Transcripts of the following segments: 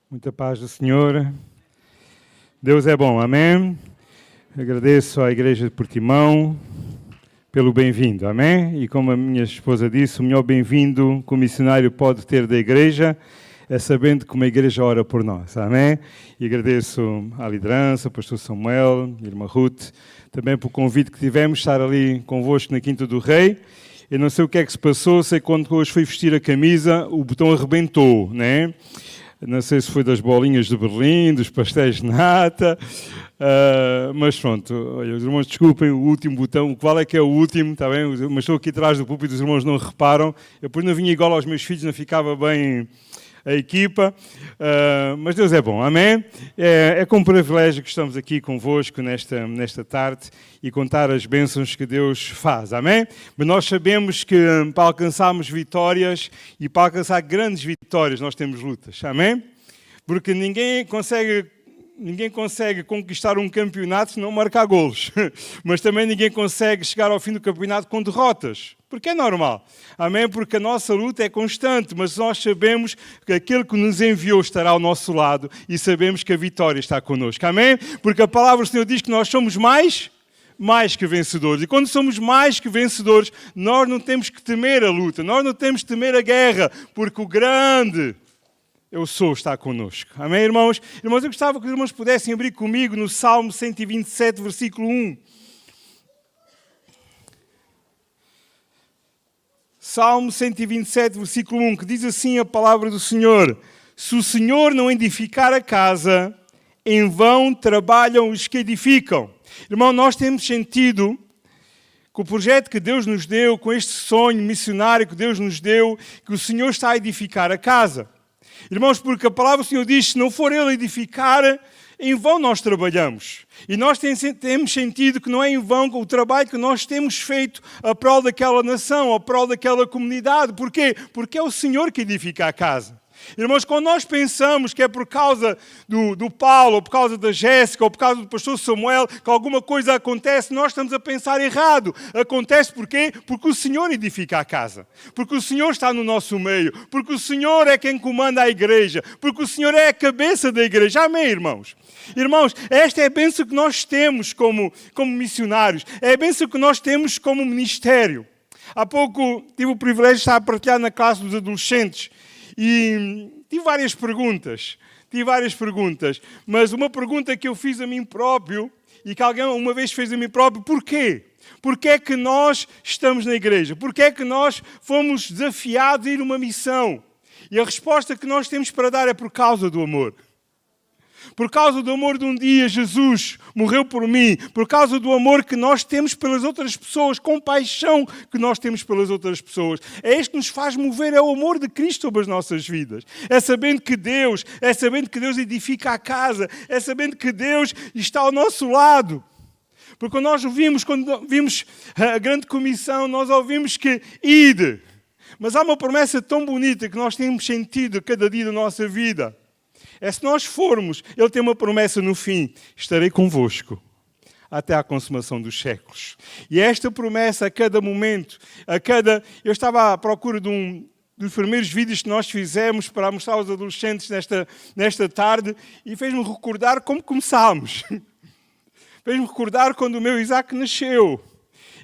Muita paz do Senhor. Deus é bom, amém? Agradeço à Igreja de Portimão pelo bem-vindo, amém? E como a minha esposa disse, o melhor bem-vindo que o missionário pode ter da Igreja é sabendo que uma Igreja ora por nós, amém? E agradeço à liderança, ao pastor Samuel, à irmã Ruth, também pelo convite que tivemos, estar ali convosco na Quinta do Rei. Eu não sei o que é que se passou, sei que quando hoje fui vestir a camisa, o botão arrebentou, né? Não sei se foi das bolinhas de Berlim, dos pastéis de nata, mas pronto, olha, os irmãos desculpem, o último botão, qual é que é o último, está bem? Mas estou aqui atrás do púlpito, os irmãos não reparam, eu depois não vinha igual aos meus filhos, não ficava bem a equipa, mas Deus é bom, amém? É com privilégio que estamos aqui convosco nesta tarde e contar as bênçãos que Deus faz, amém? Mas nós sabemos que para alcançarmos vitórias e para alcançar grandes vitórias nós temos lutas, amém? Porque ninguém consegue conquistar um campeonato se não marcar golos. Mas também ninguém consegue chegar ao fim do campeonato com derrotas. Porque é normal. Amém? Porque a nossa luta é constante, mas nós sabemos que aquele que nos enviou estará ao nosso lado e sabemos que a vitória está connosco. Amém? Porque a palavra do Senhor diz que nós somos mais que vencedores. E quando somos mais que vencedores, nós não temos que temer a luta, nós não temos que temer a guerra, porque o grande Eu sou está connosco. Amém, irmãos? Irmãos, eu gostava que os irmãos pudessem abrir comigo no Salmo 127, versículo 1. Salmo 127, versículo 1, que diz assim a palavra do Senhor: se o Senhor não edificar a casa, em vão trabalham os que edificam. Irmão, nós temos sentido que o projeto que Deus nos deu, com este sonho missionário que Deus nos deu, que o Senhor está a edificar a casa. Irmãos, porque a palavra do Senhor diz, se não for Ele edificar, em vão nós trabalhamos. E nós temos sentido que não é em vão o trabalho que nós temos feito a prol daquela nação, a prol daquela comunidade. Porquê? Porque é o Senhor que edifica a casa. Irmãos, quando nós pensamos que é por causa do Paulo, ou por causa da Jéssica, ou por causa do pastor Samuel, que alguma coisa acontece, nós estamos a pensar errado. Acontece porquê? Porque o Senhor edifica a casa. Porque o Senhor está no nosso meio. Porque o Senhor é quem comanda a igreja. Porque o Senhor é a cabeça da igreja. Amém, irmãos? Irmãos, esta é a bênção que nós temos como missionários. É a bênção que nós temos como ministério. Há pouco tive o privilégio de estar a partilhar na classe dos adolescentes. E tive várias perguntas, mas uma pergunta que eu fiz a mim próprio e que alguém uma vez fez a mim próprio: porquê? Porquê é que nós estamos na igreja? Porquê é que nós fomos desafiados a ir numa missão? E a resposta que nós temos para dar é por causa do amor. Por causa do amor de um dia Jesus morreu por mim, por causa do amor que nós temos pelas outras pessoas, compaixão que nós temos pelas outras pessoas. É isto que nos faz mover, é o amor de Cristo sobre as nossas vidas. É sabendo que Deus edifica a casa, é sabendo que Deus está ao nosso lado. Porque quando vimos a grande comissão, nós ouvimos que ide. Mas há uma promessa tão bonita que nós temos sentido cada dia da nossa vida. É se nós formos, Ele tem uma promessa no fim: estarei convosco até à consumação dos séculos. E esta promessa a cada momento, eu estava à procura dos primeiros vídeos que nós fizemos para mostrar aos adolescentes nesta tarde e fez-me recordar como começámos. Fez-me recordar quando o meu Isaac nasceu.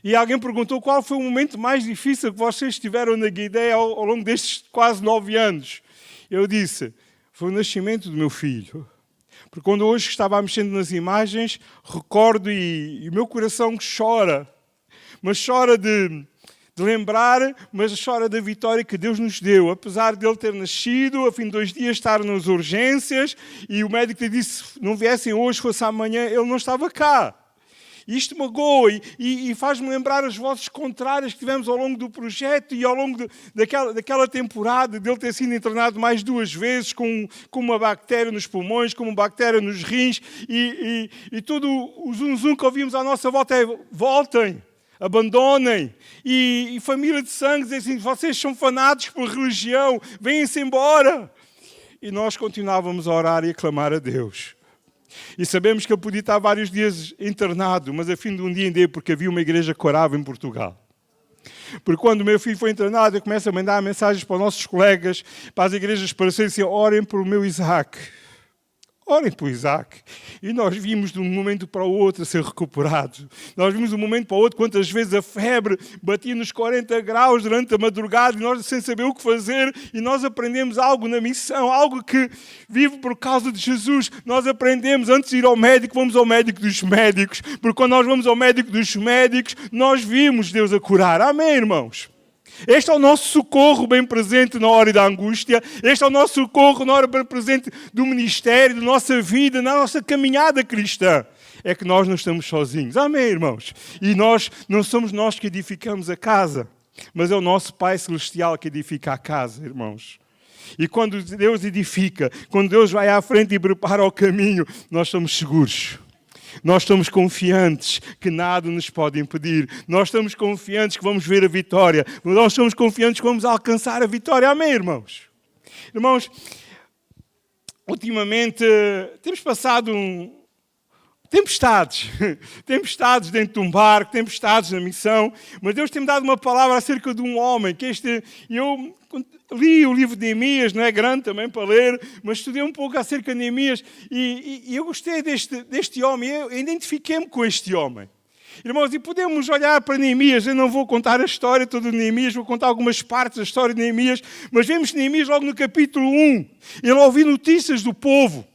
E alguém perguntou qual foi o momento mais difícil que vocês tiveram na Guiné ao longo destes quase 9 anos. Eu disse: foi o nascimento do meu filho. Porque quando hoje estava mexendo nas imagens, recordo e o meu coração chora. Mas chora de lembrar, mas chora da vitória que Deus nos deu. Apesar de ele ter nascido, a fim de 2 dias estar nas urgências, e o médico lhe disse, se não viessem hoje, fosse amanhã, ele não estava cá. Isto magoa e faz-me lembrar as vozes contrárias que tivemos ao longo do projeto e ao longo daquela temporada, dele ter sido internado mais 2 vezes com uma bactéria nos pulmões, com uma bactéria nos rins e tudo o zum que ouvimos à nossa volta é: voltem, abandonem. E família de sangue diz assim: vocês são fanáticos por religião, venham-se embora. E nós continuávamos a orar e a clamar a Deus. E sabemos que ele podia estar vários dias internado, mas a fim de um dia em dia, porque havia uma igreja que orava em Portugal. Porque quando o meu filho foi internado, eu começo a mandar mensagens para os nossos colegas, para as igrejas, para ser assim, orem pelo meu Isaac. Orem por Isaac. E nós vimos de um momento para o outro a ser recuperado. Nós vimos de um momento para o outro quantas vezes a febre batia nos 40 graus durante a madrugada e nós sem saber o que fazer. E nós aprendemos algo na missão, algo que vive por causa de Jesus. Nós aprendemos antes de ir ao médico, vamos ao médico dos médicos. Porque quando nós vamos ao médico dos médicos, nós vimos Deus a curar. Amém, irmãos? Este é o nosso socorro bem presente na hora da angústia. Este é o nosso socorro na hora bem presente do ministério, da nossa vida, na nossa caminhada cristã. É que nós não estamos sozinhos. Amém, irmãos? E nós não somos nós que edificamos a casa, mas é o nosso Pai Celestial que edifica a casa, irmãos. E quando Deus edifica, quando Deus vai à frente e prepara o caminho, nós somos seguros. Nós estamos confiantes que nada nos pode impedir. Nós estamos confiantes que vamos ver a vitória. Nós estamos confiantes que vamos alcançar a vitória. Amém, irmãos? Irmãos, ultimamente temos passado tempestades. Tempestades dentro de um barco, tempestades na missão. Mas Deus tem-me dado uma palavra acerca de um homem. Eu li o livro de Neemias, não é grande também para ler, mas estudei um pouco acerca de Neemias e eu gostei deste homem, eu identifiquei-me com este homem. Irmãos, e podemos olhar para Neemias, eu não vou contar a história toda de Neemias, vou contar algumas partes da história de Neemias, mas vemos Neemias logo no capítulo 1, ele ouviu notícias do povo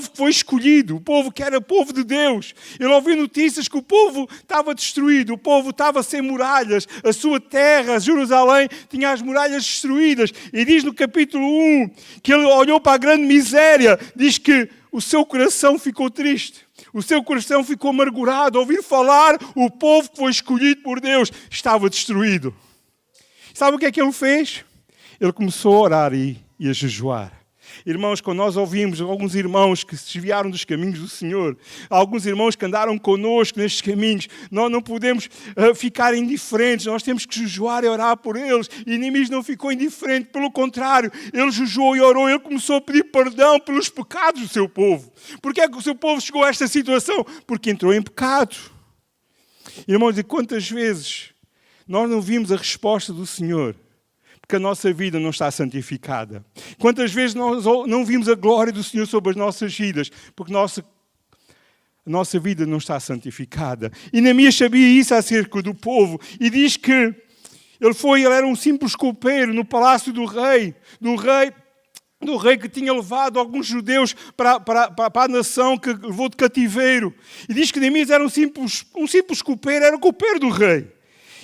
que foi escolhido, o povo que era povo de Deus. Ele ouviu notícias que o povo estava destruído, o povo estava sem muralhas, a sua terra, Jerusalém, tinha as muralhas destruídas. E diz no capítulo 1 que ele olhou para a grande miséria, diz que o seu coração ficou triste, o seu coração ficou amargurado. Ao ouvir falar, o povo que foi escolhido por Deus estava destruído. Sabe o que é que ele fez? Ele começou a orar e a jejuar. Irmãos, quando nós ouvimos alguns irmãos que se desviaram dos caminhos do Senhor, alguns irmãos que andaram connosco nestes caminhos, nós não podemos ficar indiferentes, nós temos que jejuar e orar por eles. E Neemias não ficou indiferente, pelo contrário, ele jejuou e orou, ele começou a pedir perdão pelos pecados do seu povo. Porquê é que o seu povo chegou a esta situação? Porque entrou em pecado. Irmãos, e quantas vezes nós não vimos a resposta do Senhor? Porque a nossa vida não está santificada. Quantas vezes nós não vimos a glória do Senhor sobre as nossas vidas? Porque a nossa vida não está santificada. E Neemias sabia isso acerca do povo. E diz que ele era um simples copeiro no palácio do rei que tinha levado alguns judeus para a nação que levou de cativeiro. E diz que Neemias era um simples copeiro, era o copeiro do rei.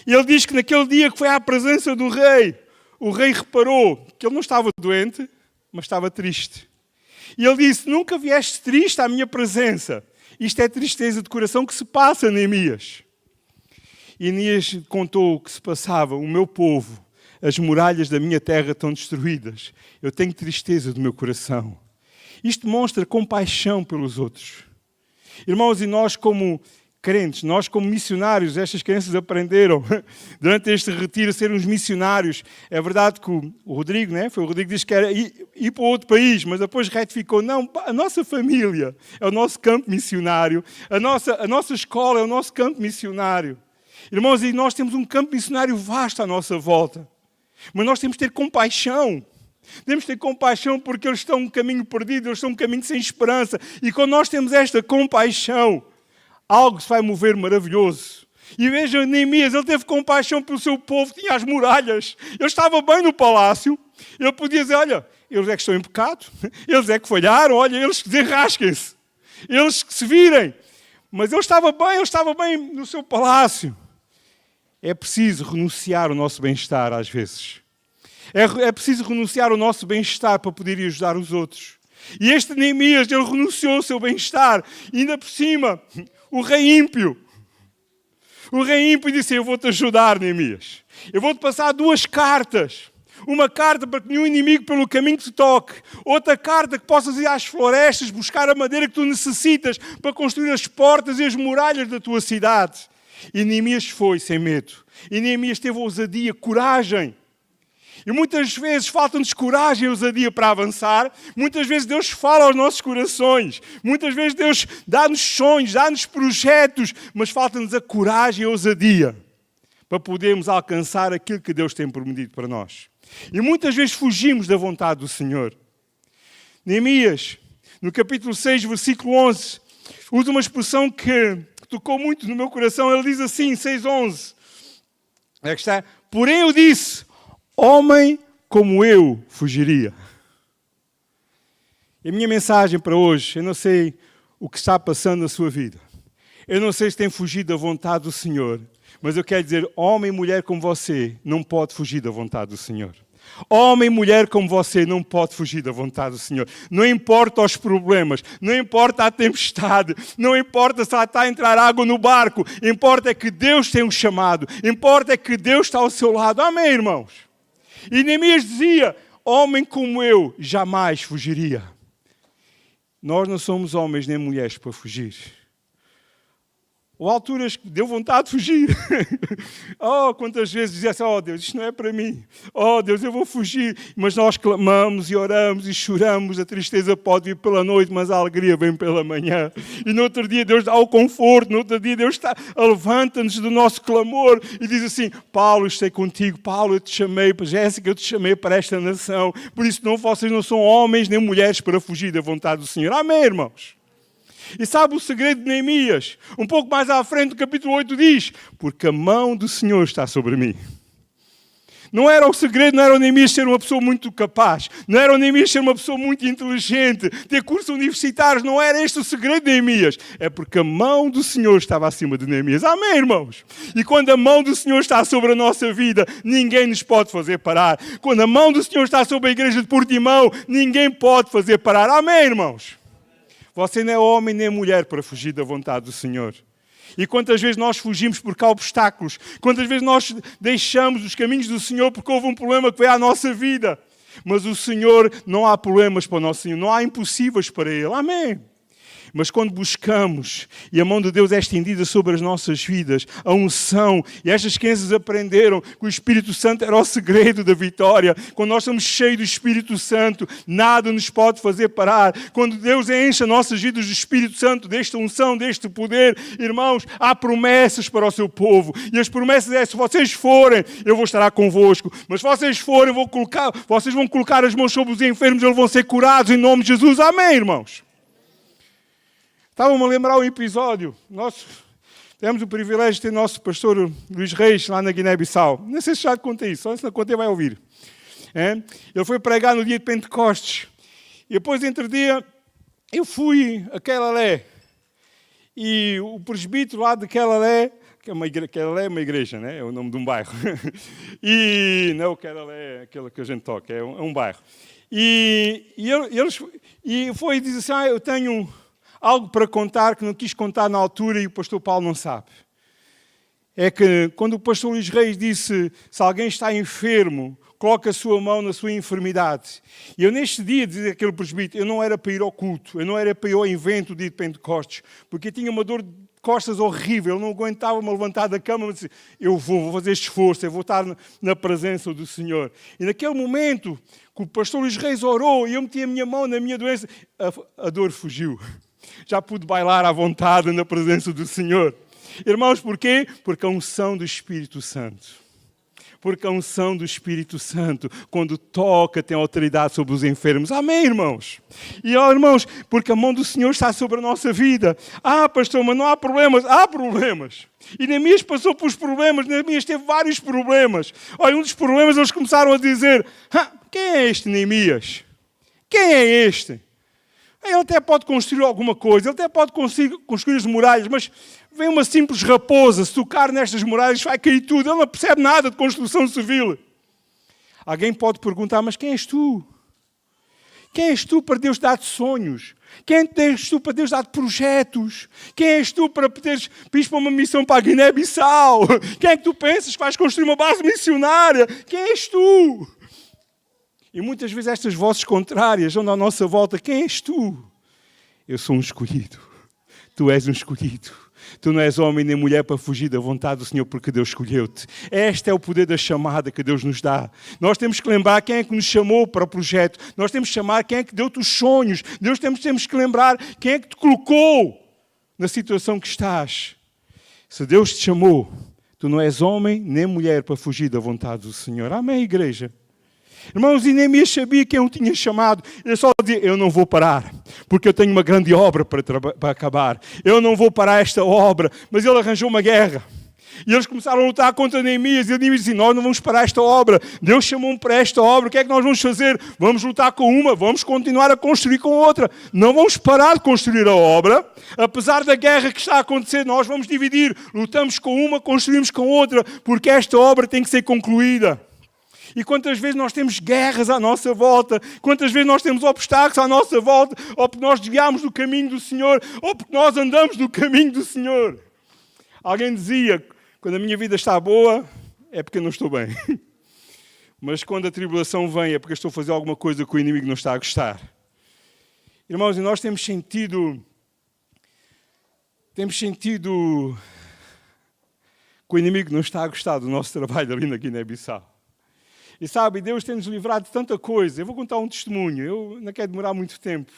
E ele diz que naquele dia que foi à presença do rei, o rei reparou que ele não estava doente, mas estava triste. E ele disse, nunca vieste triste à minha presença. Isto é tristeza de coração que se passa, Neemias. E Neemias contou o que se passava. O meu povo, as muralhas da minha terra estão destruídas. Eu tenho tristeza do meu coração. Isto demonstra compaixão pelos outros. Irmãos, e nós como crentes, nós como missionários, estas crianças aprenderam durante este retiro a ser uns missionários. É verdade que o Rodrigo, né? Foi o Rodrigo que disse que era ir para outro país, mas depois retificou, não, a nossa família é o nosso campo missionário, a nossa escola é o nosso campo missionário. Irmãos, e nós temos um campo missionário vasto à nossa volta, mas nós temos que ter compaixão. Temos que ter compaixão porque eles estão um caminho perdido, eles estão um caminho sem esperança. E quando nós temos esta compaixão, algo se vai mover maravilhoso. E vejam, Neemias, ele teve compaixão pelo seu povo, tinha as muralhas. Ele estava bem no palácio. Ele podia dizer, olha, eles é que estão em pecado. Eles é que falharam, olha, eles que desenrasquem-se. Eles que se virem. Mas ele estava bem no seu palácio. É preciso renunciar ao nosso bem-estar às vezes. É preciso renunciar ao nosso bem-estar para poder ajudar os outros. E este Neemias, ele renunciou ao seu bem-estar. E ainda por cima, o rei ímpio disse, eu vou-te ajudar, Neemias. Eu vou-te passar 2 cartas. Uma carta para que nenhum inimigo pelo caminho te toque. Outra carta que possas ir às florestas, buscar a madeira que tu necessitas para construir as portas e as muralhas da tua cidade. E Neemias foi sem medo. E Neemias teve ousadia, coragem. E muitas vezes falta-nos coragem e ousadia para avançar. Muitas vezes Deus fala aos nossos corações. Muitas vezes Deus dá-nos sonhos, dá-nos projetos. Mas falta-nos a coragem e a ousadia para podermos alcançar aquilo que Deus tem prometido para nós. E muitas vezes fugimos da vontade do Senhor. Neemias, no capítulo 6, versículo 11, usa uma expressão que tocou muito no meu coração. Ele diz assim, 6:11. É que está. Porém eu disse, homem como eu fugiria. E a minha mensagem para hoje, eu não sei o que está passando na sua vida. Eu não sei se tem fugido da vontade do Senhor. Mas eu quero dizer, homem e mulher como você não pode fugir da vontade do Senhor. Homem e mulher como você não pode fugir da vontade do Senhor. Não importa os problemas, não importa a tempestade, não importa se lá está a entrar água no barco, importa é que Deus tem um chamado, importa é que Deus está ao seu lado. Amém, irmãos? E Neemias dizia, homem como eu jamais fugiria. Nós não somos homens nem mulheres para fugir. Ou alturas que deu vontade de fugir. Oh, quantas vezes dizia assim, oh Deus, isto não é para mim. Oh Deus, eu vou fugir. Mas nós clamamos e oramos e choramos. A tristeza pode vir pela noite, mas a alegria vem pela manhã. E no outro dia Deus dá o conforto. No outro dia Deus levanta-nos do nosso clamor e diz assim, Paulo, estou contigo. Paulo, eu te chamei, Jéssica, eu te chamei para esta nação. Por isso vocês não são homens nem mulheres para fugir da vontade do Senhor. Amém, irmãos? E sabe o segredo de Neemias? Um pouco mais à frente, do capítulo 8 diz, porque a mão do Senhor está sobre mim. Não era o segredo, não era o Neemias ser uma pessoa muito capaz, não era o Neemias ser uma pessoa muito inteligente, ter cursos universitários, não era este o segredo de Neemias. É porque a mão do Senhor estava acima de Neemias. Amém, irmãos? E quando a mão do Senhor está sobre a nossa vida, ninguém nos pode fazer parar. Quando a mão do Senhor está sobre a igreja de Portimão, ninguém pode fazer parar. Amém, irmãos? Você não é homem nem mulher para fugir da vontade do Senhor. E quantas vezes nós fugimos porque há obstáculos? Quantas vezes nós deixamos os caminhos do Senhor porque houve um problema que veio à nossa vida? Mas o Senhor, não há problemas para o nosso Senhor, não há impossíveis para Ele. Amém? Mas quando buscamos e a mão de Deus é estendida sobre as nossas vidas, a unção, e estas crianças aprenderam que o Espírito Santo era o segredo da vitória. Quando nós estamos cheios do Espírito Santo, nada nos pode fazer parar. Quando Deus enche as nossas vidas do Espírito Santo, desta unção, deste poder, irmãos, há promessas para o seu povo. E as promessas é, se vocês forem, eu vou estar convosco. Mas se vocês forem, vocês vão colocar as mãos sobre os enfermos, eles vão ser curados em nome de Jesus. Amém, irmãos? Estava-me a lembrar um episódio. Nós tivemos o privilégio de ter nosso pastor Luís Reis lá na Guiné-Bissau. Não sei se já te contei isso, só se não contei vai ouvir. Ele foi pregar no dia de Pentecostes. E depois, entre dia, eu fui a Quelalé. E o presbítero lá de Quelalé, Quelalé é uma igreja, né? É o nome de um bairro. E não, Quelalé é aquele que a gente toca, é um bairro. E foi e disse assim, eu tenho algo para contar que não quis contar na altura e o pastor Paulo não sabe. É que quando o pastor Luís Reis disse, se alguém está enfermo, coloque a sua mão na sua enfermidade. E eu neste dia, dizia aquele presbítero, eu não era para ir ao culto, eu não era para ir ao evento do dia de Pentecostes, porque eu tinha uma dor de costas horrível, eu não aguentava-me levantar da cama, mas disse, eu vou fazer este esforço, eu vou estar na presença do Senhor. E naquele momento que o pastor Luís Reis orou e eu meti a minha mão na minha doença, a dor fugiu. Já pude bailar à vontade na presença do Senhor. Irmãos, porquê? Porque a unção do Espírito Santo. Porque a unção do Espírito Santo, quando toca, tem autoridade sobre os enfermos. Amém, irmãos? E, irmãos, porque a mão do Senhor está sobre a nossa vida. Ah, pastor, mas não há problemas. Há problemas. E Neemias passou por os problemas. Neemias teve vários problemas. Olha, um dos problemas, eles começaram a dizer, quem é este Neemias? Quem é este? Ele até pode construir alguma coisa, ele até pode construir as muralhas, mas vem uma simples raposa, se tocar nestas muralhas vai cair tudo. Ele não percebe nada de construção civil. Alguém pode perguntar, mas quem és tu? Quem és tu para Deus dar-te sonhos? Quem és tu para Deus dar-te projetos? Quem és tu para poderes ir para uma missão para a Guiné-Bissau? Quem é que tu pensas que vais construir uma base missionária? Quem és tu? E muitas vezes estas vozes contrárias andam à nossa volta. Quem és tu? Eu sou um escolhido. Tu és um escolhido. Tu não és homem nem mulher para fugir da vontade do Senhor porque Deus escolheu-te. Este é o poder da chamada que Deus nos dá. Nós temos que lembrar quem é que nos chamou para o projeto. Nós temos que chamar quem é que deu-te os sonhos. Temos que lembrar quem é que te colocou na situação que estás. Se Deus te chamou, Tu não és homem nem mulher para fugir da vontade do Senhor. Amém, igreja? Irmãos, e Neemias sabia quem o tinha chamado. Ele só dizia, eu não vou parar, porque eu tenho uma grande obra para acabar. Eu não vou parar esta obra. Mas ele arranjou uma guerra. E eles começaram a lutar contra Neemias. E Neemias disse, nós não vamos parar esta obra. Deus chamou-me para esta obra. O que é que nós vamos fazer? Vamos lutar com uma, vamos continuar a construir com outra. Não vamos parar de construir a obra. Apesar da guerra que está a acontecer, nós vamos dividir. Lutamos com uma, construímos com outra, porque esta obra tem que ser concluída. E quantas vezes nós temos guerras à nossa volta, quantas vezes nós temos obstáculos à nossa volta, ou porque nós desviamos do caminho do Senhor, ou porque nós andamos no caminho do Senhor. Alguém dizia, quando a minha vida está boa, é porque eu não estou bem. Mas quando a tribulação vem, é porque eu estou a fazer alguma coisa que o inimigo não está a gostar. Irmãos, e nós temos sentido que o inimigo não está a gostar do nosso trabalho ali na Guiné-Bissau. E sabe, Deus tem-nos livrado de tanta coisa. Eu vou contar um testemunho, eu não quero demorar muito tempo,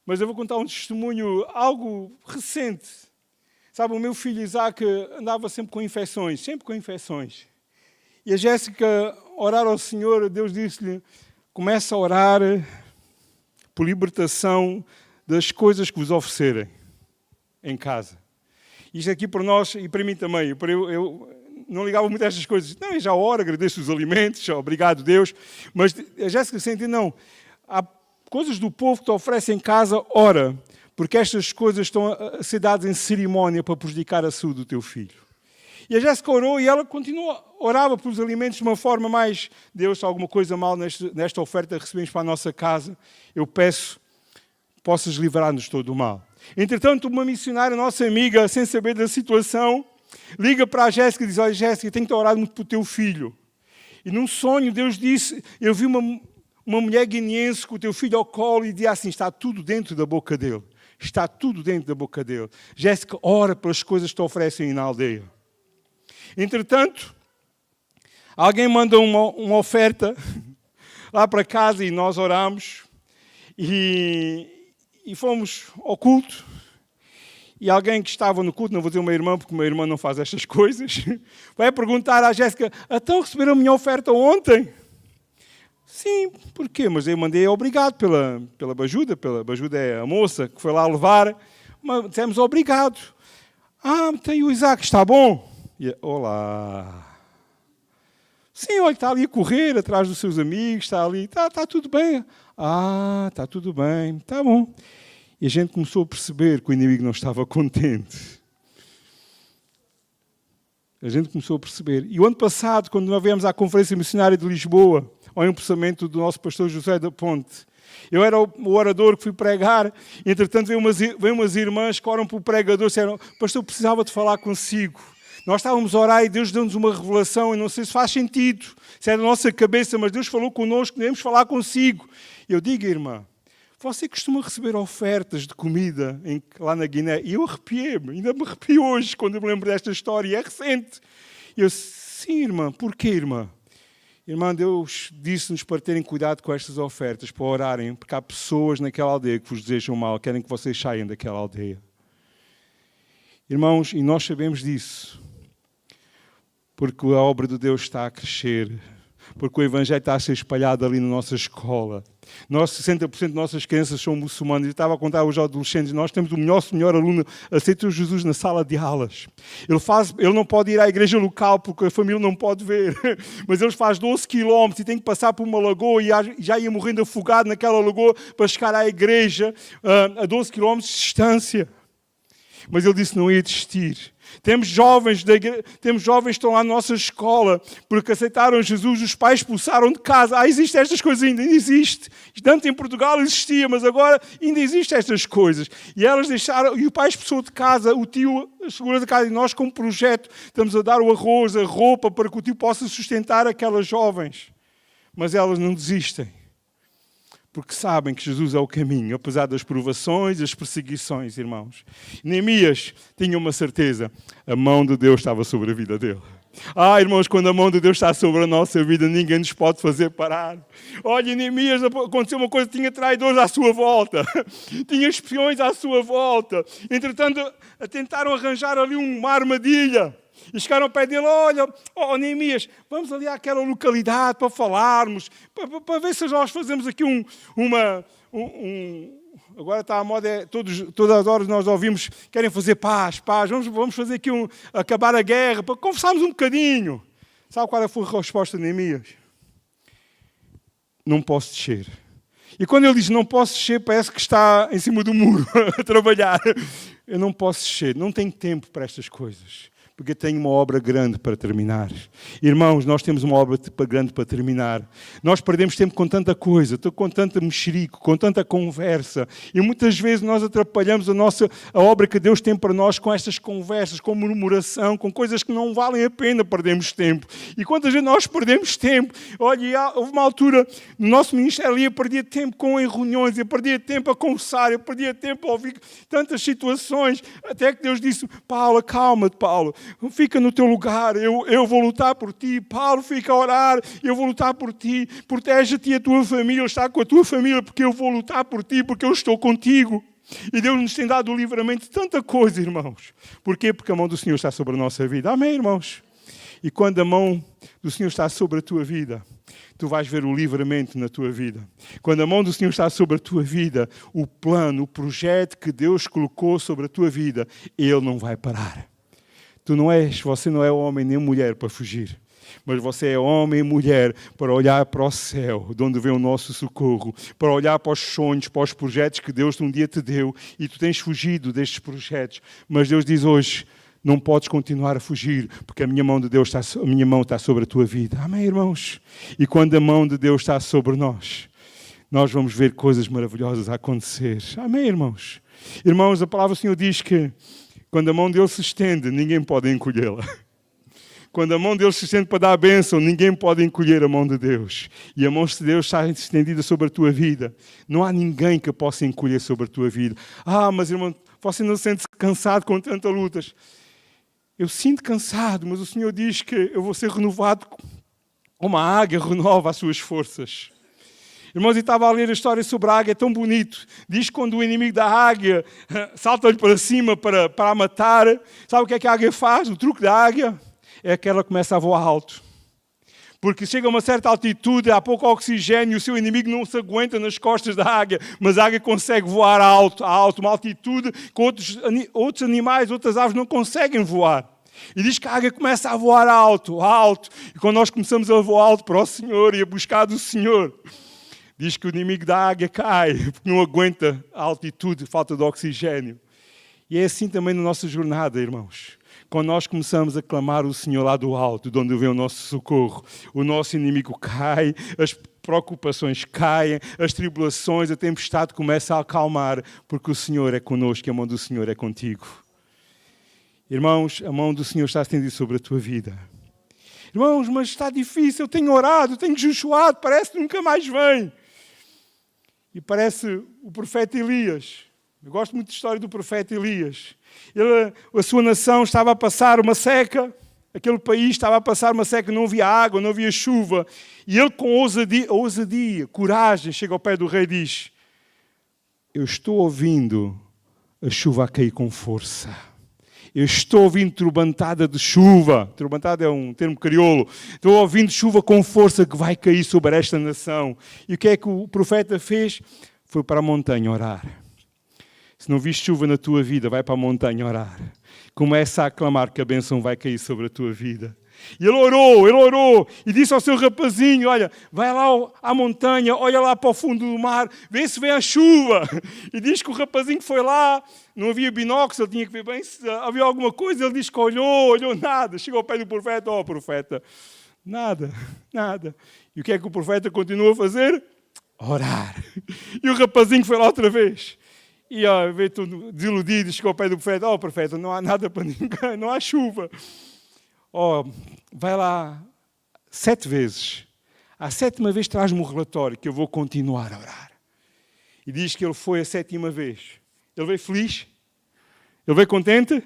mas eu vou contar um testemunho, algo recente. Sabe, o meu filho Isaac andava sempre com infecções. E a Jéssica, orar ao Senhor, Deus disse-lhe, começa a orar por libertação das coisas que vos oferecerem em casa. Isto aqui para nós, e para mim também, eu não ligava muito a estas coisas. Não, eu já oro, agradeço os alimentos, obrigado Deus. Mas a Jéssica sente, não, há coisas do povo que te oferecem em casa, ora, porque estas coisas estão a ser dadas em cerimónia para prejudicar a saúde do teu filho. E a Jéssica orou e ela continuou, orava pelos alimentos de uma forma mais, Deus, se há alguma coisa mal nesta oferta que recebemos para a nossa casa, eu peço, possas livrar-nos de todo o mal. Entretanto, uma missionária, nossa amiga, sem saber da situação, liga para a Jéssica e diz, olha Jéssica, tenho que orar muito pelo teu filho. E num sonho Deus disse, eu vi uma mulher guineense com o teu filho ao colo e dizia assim, está tudo dentro da boca dele. Está tudo dentro da boca dele. Jéssica, ora pelas coisas que te oferecem na aldeia. Entretanto, alguém manda uma oferta lá para casa e nós oramos e fomos ao culto. E alguém que estava no culto, não vou dizer uma irmã, porque uma irmã não faz estas coisas, vai perguntar à Jéssica, então receberam a minha oferta ontem? Sim, porquê? Mas eu mandei obrigado pela Bajuda é a moça que foi lá levar, mas dissemos obrigado. Tem o Isaac, está bom? E, olá. Sim, olha, está ali a correr atrás dos seus amigos, está ali, está tudo bem. Está tudo bem, está bom. E a gente começou a perceber que o inimigo não estava contente. A gente começou a perceber. E o ano passado, quando nós viemos à Conferência Missionária de Lisboa, ao empossamento do nosso pastor José da Ponte, eu era o orador que fui pregar, e entretanto veio umas irmãs que oram para o pregador e disseram, pastor, precisava de falar consigo. Nós estávamos a orar e Deus deu-nos uma revelação, e não sei se faz sentido, se é da nossa cabeça, mas Deus falou connosco, devemos falar consigo. Eu digo, irmã, você costuma receber ofertas de comida lá na Guiné? E eu arrepiei-me, ainda me arrepio hoje quando eu me lembro desta história, é recente. E eu, sim, irmã, porquê, irmã? Irmã, Deus disse-nos para terem cuidado com estas ofertas, para orarem, porque há pessoas naquela aldeia que vos desejam mal, querem que vocês saiam daquela aldeia. Irmãos, e nós sabemos disso, porque a obra de Deus está a crescer, porque o Evangelho está a ser espalhado ali na nossa escola. Nós, 60% de nossas crianças são muçulmanos. Eu estava a contar aos adolescentes, nós temos o melhor aluno, aceitou Jesus na sala de aulas. Ele não pode ir à igreja local porque a família não pode ver, mas ele faz 12 quilómetros e tem que passar por uma lagoa e já ia morrendo afogado naquela lagoa para chegar à igreja a 12 quilómetros de distância. Mas ele disse que não ia desistir. Temos jovens que estão lá na nossa escola porque aceitaram Jesus, os pais expulsaram de casa. Existem estas coisas ainda existe. Antes em Portugal existia, mas agora ainda existem estas coisas. E elas deixaram, e o pai expulsou de casa, o tio segura de casa, e nós como projeto estamos a dar o arroz, a roupa, para que o tio possa sustentar aquelas jovens. Mas elas não desistem. Porque sabem que Jesus é o caminho, apesar das provações, das perseguições, irmãos. Neemias tinha uma certeza, a mão de Deus estava sobre a vida dele. Irmãos, quando a mão de Deus está sobre a nossa vida, ninguém nos pode fazer parar. Olha, Neemias, aconteceu uma coisa, tinha traidores à sua volta, tinha espiões à sua volta. Entretanto, tentaram arranjar ali uma armadilha. E chegaram ao pé dele, olha, Neemias, vamos ali àquela localidade para falarmos, para ver se nós fazemos aqui agora está a moda, todas as horas nós ouvimos, querem fazer paz, vamos fazer aqui acabar a guerra, para conversarmos um bocadinho. Sabe qual foi a resposta de Neemias? Não posso descer. E quando ele diz não posso descer, parece que está em cima do muro a trabalhar. Eu não posso descer, não tenho tempo para estas coisas, porque tenho uma obra grande para terminar. Irmãos, nós temos uma obra grande para terminar. Nós perdemos tempo com tanta coisa, com tanta mexerico, com tanta conversa. E muitas vezes nós atrapalhamos a obra que Deus tem para nós com estas conversas, com murmuração, com coisas que não valem a pena perdermos tempo. E quantas vezes nós perdemos tempo? Olha, houve uma altura no nosso ministério ali, eu perdia tempo em reuniões, eu perdia tempo a conversar, eu perdia tempo a ouvir tantas situações, até que Deus disse, Paulo, acalma-te, Paulo. Fica no teu lugar, eu vou lutar por ti. Paulo, fica a orar, eu vou lutar por ti. Protege-te e a tua família, está com a tua família, porque eu vou lutar por ti, porque eu estou contigo. E Deus nos tem dado o livramento de tanta coisa, irmãos. Porquê? Porque a mão do Senhor está sobre a nossa vida. Amém, irmãos? E quando a mão do Senhor está sobre a tua vida, tu vais ver o livramento na tua vida. Quando a mão do Senhor está sobre a tua vida, o plano, o projeto que Deus colocou sobre a tua vida, Ele não vai parar. Você não é homem nem mulher para fugir, mas você é homem e mulher para olhar para o céu, de onde vem o nosso socorro, para olhar para os sonhos, para os projetos que Deus um dia te deu, e tu tens fugido destes projetos, mas Deus diz hoje, não podes continuar a fugir, porque a minha mão está sobre a tua vida. Amém, irmãos? E quando a mão de Deus está sobre nós vamos ver coisas maravilhosas a acontecer. Amém, irmãos? Irmãos, a palavra do Senhor diz que quando a mão de Deus se estende, ninguém pode encolhê-la. Quando a mão de Deus se estende para dar a bênção, ninguém pode encolher a mão de Deus. E a mão de Deus está estendida sobre a tua vida. Não há ninguém que possa encolher sobre a tua vida. Mas irmão, você não se sente cansado com tantas lutas. Eu sinto cansado, mas o Senhor diz que eu vou ser renovado como a águia renova as suas forças. Irmãos, eu estava a ler a história sobre a águia, é tão bonito. Diz que quando o inimigo da águia salta-lhe para cima para a matar, sabe o que é que a águia faz? O truque da águia é que ela começa a voar alto. Porque chega a uma certa altitude, há pouco oxigênio, e o seu inimigo não se aguenta nas costas da águia, mas a águia consegue voar alto, uma altitude que outros animais, outras aves não conseguem voar. E diz que a águia começa a voar alto. E quando nós começamos a voar alto para o Senhor e a buscar do Senhor, diz que o inimigo da águia cai, porque não aguenta a altitude, falta de oxigênio. E é assim também na nossa jornada, irmãos. Quando nós começamos a clamar o Senhor lá do alto, de onde vem o nosso socorro, o nosso inimigo cai, as preocupações caem, as tribulações, a tempestade começa a acalmar, porque o Senhor é connosco e a mão do Senhor é contigo. Irmãos, a mão do Senhor está estendida sobre a tua vida. Irmãos, mas está difícil, eu tenho orado, tenho jejuado, parece que nunca mais vem. E parece o profeta Elias. Eu gosto muito da história do profeta Elias. A sua nação estava a passar uma seca, aquele país estava a passar uma seca, não havia água, não havia chuva. E ele com ousadia, coragem, chega ao pé do rei e diz, eu estou ouvindo a chuva a cair com força. Eu estou ouvindo trobantada de chuva. Trobantada é um termo crioulo. Estou ouvindo chuva com força que vai cair sobre esta nação. E o que é que o profeta fez? Foi para a montanha orar. Se não viste chuva na tua vida, vai para a montanha orar. Começa a clamar que a bênção vai cair sobre a tua vida. E ele orou e disse ao seu rapazinho, olha, vai lá à montanha, olha lá para o fundo do mar, vê se vem a chuva. E diz que o rapazinho foi lá, não havia binóculos, ele tinha que ver bem se havia alguma coisa, ele diz que olhou nada. Chegou ao pé do profeta, profeta, nada. E o que é que o profeta continua a fazer? Orar. E o rapazinho foi lá outra vez. E veio tudo desiludido, chegou ao pé do profeta, profeta, não há nada para ninguém, não há chuva. Vai lá 7 vezes. À 7ª vez traz-me um relatório que eu vou continuar a orar. E diz que ele foi a 7ª vez. Ele veio feliz? Ele veio contente?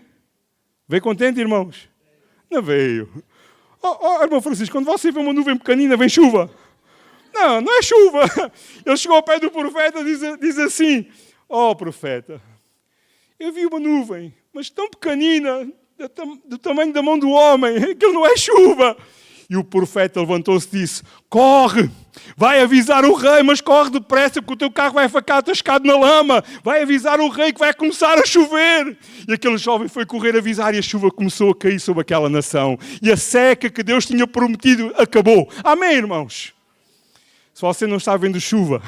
Veio contente, irmãos? Não veio. Irmão Francisco, quando você vê uma nuvem pequenina, vem chuva. Não é chuva. Ele chegou ao pé do profeta e diz assim, profeta, eu vi uma nuvem, mas tão pequenina, do tamanho da mão do homem. Aquilo não é chuva. E o profeta levantou-se e disse: corre, vai avisar o rei, mas corre depressa, porque o teu carro vai ficar atascado na lama. Vai avisar o rei que vai começar a chover. E aquele jovem foi correr avisar e a chuva começou a cair sobre aquela nação. E a seca que Deus tinha prometido acabou. Amém, irmãos? Se você não está vendo chuva,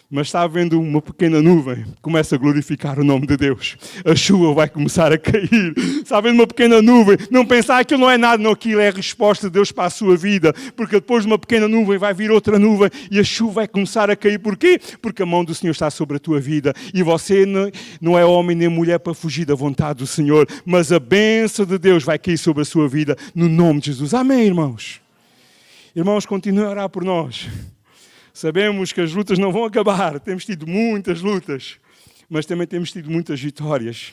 mas está vendo uma pequena nuvem, começa a glorificar o nome de Deus. A chuva vai começar a cair. Está vendo uma pequena nuvem? Não pensar que aquilo não é nada, não, aquilo é a resposta de Deus para a sua vida. Porque depois de uma pequena nuvem vai vir outra nuvem e a chuva vai começar a cair. Porquê? Porque a mão do Senhor está sobre a tua vida. E você não é homem nem mulher para fugir da vontade do Senhor. Mas a bênção de Deus vai cair sobre a sua vida no nome de Jesus. Amém, irmãos? Irmãos, continuem a orar por nós. Sabemos que as lutas não vão acabar. Temos tido muitas lutas, mas também temos tido muitas vitórias.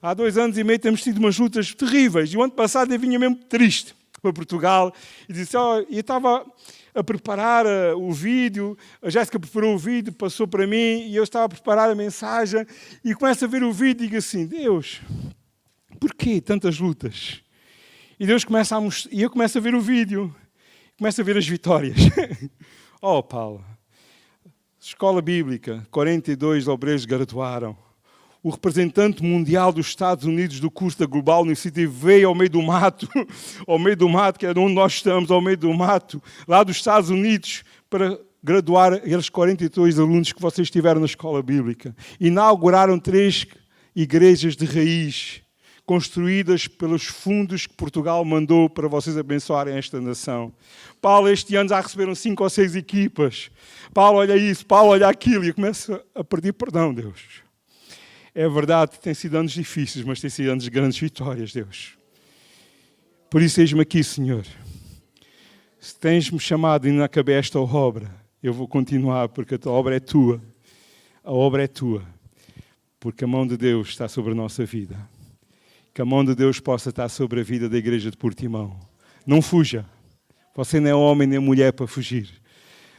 Há 2 anos e meio temos tido umas lutas terríveis. E o ano passado eu vinha mesmo triste para Portugal. E disse, eu estava a preparar o vídeo. A Jéssica preparou o vídeo, passou para mim. E eu estava a preparar a mensagem. E começo a ver o vídeo e digo assim, Deus, porquê tantas lutas? E Deus começa a mostrar. E eu começo a ver o vídeo. Começo a ver as vitórias. Oh, Paulo, escola bíblica, 42 obreiros graduaram. O representante mundial dos Estados Unidos do curso da Global University veio ao meio do mato, que é onde nós estamos, ao meio do mato, lá dos Estados Unidos, para graduar aqueles 42 alunos que vocês tiveram na escola bíblica. Inauguraram 3 igrejas de raiz, construídas pelos fundos que Portugal mandou para vocês abençoarem esta nação. Paulo, este ano já receberam 5 ou 6 equipas. Paulo, olha isso, Paulo, olha aquilo. E eu começo a pedir perdão, Deus. É verdade, tem sido anos difíceis, mas tem sido anos de grandes vitórias, Deus. Por isso, eis-me aqui, Senhor. Se tens-me chamado e não acabei esta obra, eu vou continuar, porque a tua obra é tua. A obra é tua. Porque a mão de Deus está sobre a nossa vida. Que a mão de Deus possa estar sobre a vida da igreja de Portimão. Não fuja. Você não é homem nem mulher para fugir.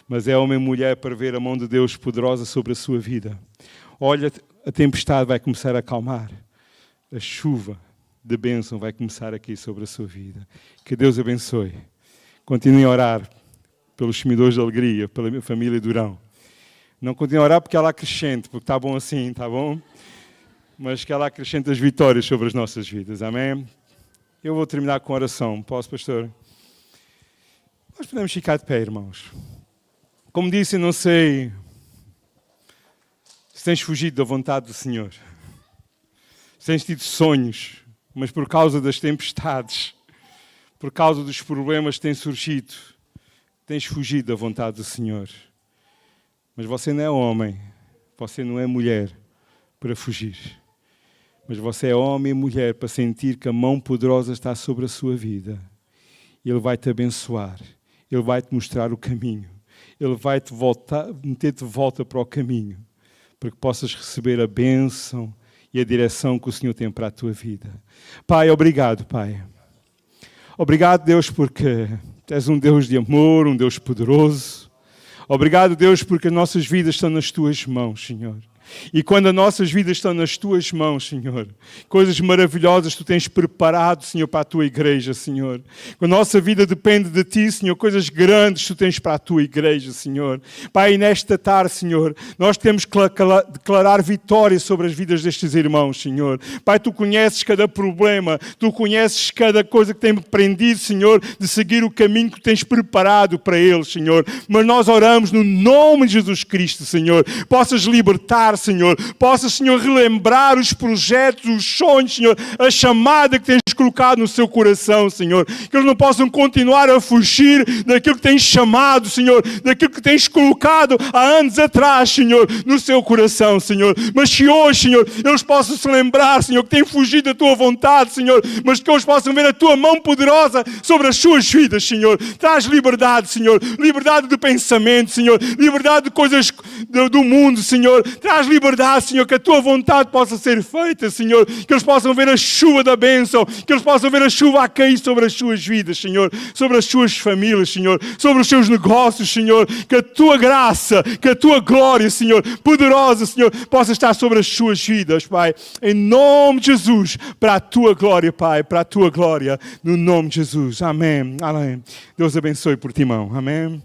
Mas é homem e mulher para ver a mão de Deus poderosa sobre a sua vida. Olha, a tempestade vai começar a acalmar. A chuva de bênção vai começar aqui sobre a sua vida. Que Deus abençoe. Continue a orar pelos semidores de alegria, pela minha família Durão. Não continue a orar porque ela acrescente, porque está bom assim, está bom? Mas que ela acrescente as vitórias sobre as nossas vidas. Amém? Eu vou terminar com oração. Posso, pastor? Nós podemos ficar de pé, irmãos. Como disse, não sei se tens fugido da vontade do Senhor. Se tens tido sonhos, mas por causa das tempestades, por causa dos problemas que têm surgido, tens fugido da vontade do Senhor. Mas você não é homem, você não é mulher para fugir. Mas você é homem e mulher para sentir que a mão poderosa está sobre a sua vida. Ele vai te abençoar. Ele vai te mostrar o caminho. Ele vai te meter de volta para o caminho. Para que possas receber a bênção e a direção que o Senhor tem para a tua vida. Pai, obrigado, Pai. Obrigado, Deus, porque Tu és um Deus de amor, um Deus poderoso. Obrigado, Deus, porque as nossas vidas estão nas Tuas mãos, Senhor. E quando as nossas vidas estão nas Tuas mãos, Senhor, coisas maravilhosas Tu tens preparado, Senhor, para a Tua igreja, Senhor. Quando a nossa vida depende de Ti, Senhor, coisas grandes Tu tens para a Tua igreja, Senhor. Pai, nesta tarde, Senhor, nós temos que declarar vitória sobre as vidas destes irmãos, Senhor. Pai, Tu conheces cada problema, Tu conheces cada coisa que tem prendido, Senhor, de seguir o caminho que tens preparado para eles, Senhor. Mas nós oramos no nome de Jesus Cristo, Senhor. Possas libertar, Senhor. Possas, Senhor, relembrar os projetos, os sonhos, Senhor, a chamada que tens colocado no seu coração, Senhor. Que eles não possam continuar a fugir daquilo que tens chamado, Senhor, daquilo que tens colocado há anos atrás, Senhor, no seu coração, Senhor. Mas que hoje, Senhor, eles possam se lembrar, Senhor, que têm fugido da Tua vontade, Senhor, mas que hoje possam ver a Tua mão poderosa sobre as suas vidas, Senhor. Traz liberdade, Senhor. Liberdade de pensamento, Senhor. Liberdade de coisas do mundo, Senhor. Traz traz liberdade, Senhor, que a Tua vontade possa ser feita, Senhor, que eles possam ver a chuva da bênção, que eles possam ver a chuva a cair sobre as suas vidas, Senhor, sobre as suas famílias, Senhor, sobre os seus negócios, Senhor, que a Tua graça, que a Tua glória, Senhor, poderosa, Senhor, possa estar sobre as suas vidas, Pai, em nome de Jesus, para a Tua glória, Pai, para a Tua glória, no nome de Jesus. Amém. Amém. Deus abençoe por ti, irmão. Amém.